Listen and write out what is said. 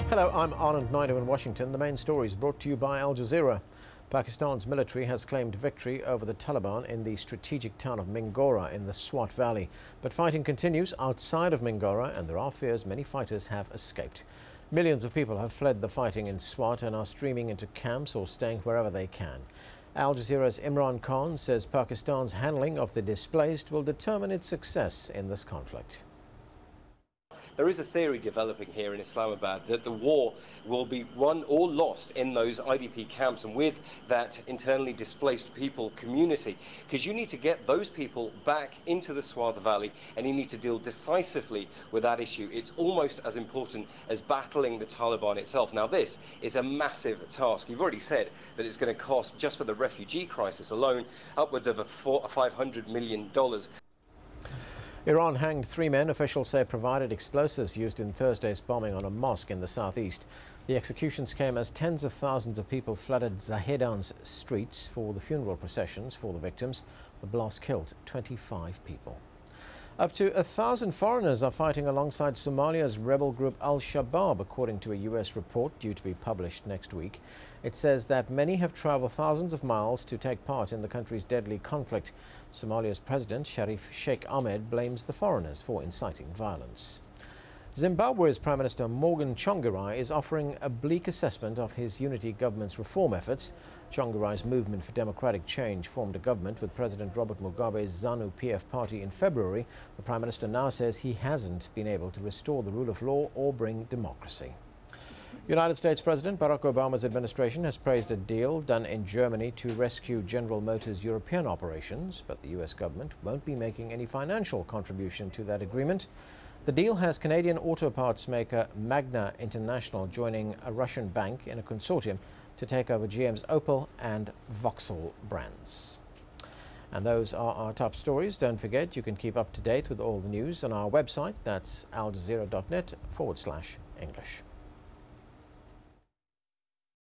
Hello, I'm Anand Naidu in Washington. The main story is brought to you by Al Jazeera. Pakistan's military has claimed victory over the Taliban in the strategic town of Mingora in the Swat Valley. But fighting continues outside of Mingora, and there are fears many fighters have escaped. Millions of people have fled the fighting in Swat and are streaming into camps or staying wherever they can. Al Jazeera's Imran Khan says Pakistan's handling of the displaced will determine its success in this conflict. There is a theory developing here in Islamabad that the war will be won or lost in those IDP camps and with that internally displaced people community, because you need to get those people back into the Swat Valley and you need to deal decisively with that issue. It's almost as important as battling the Taliban itself. Now, this is a massive task. You've already said that it's going to cost, just for the refugee crisis alone, upwards of $500 million. Iran hanged 3 men officials say provided explosives used in Thursday's bombing on a mosque in the southeast. The executions came as tens of thousands of people flooded Zahedan's streets for the funeral processions for the victims. The blast killed 25 people. Up to 1,000 foreigners are fighting alongside Somalia's rebel group Al-Shabaab, according to a U.S. report due to be published next week. It says that many have traveled thousands of miles to take part in the country's deadly conflict. Somalia's president, Sharif Sheikh Ahmed, blames the foreigners for inciting violence. Zimbabwe's Prime Minister Morgan Tsvangirai is offering a bleak assessment of his unity government's reform efforts. Tsvangirai's Movement for Democratic Change formed a government with President Robert Mugabe's ZANU-PF party in February. The Prime Minister now says he hasn't been able to restore the rule of law or bring democracy. United States President Barack Obama's administration has praised a deal done in Germany to rescue General Motors' European operations, but the U.S. government won't be making any financial contribution to that agreement. The deal has Canadian auto parts maker Magna International joining a Russian bank in a consortium to take over GM's Opel and Vauxhall brands. And those are our top stories. Don't forget, you can keep up to date with all the news on our website. That's aljazeera.net/English.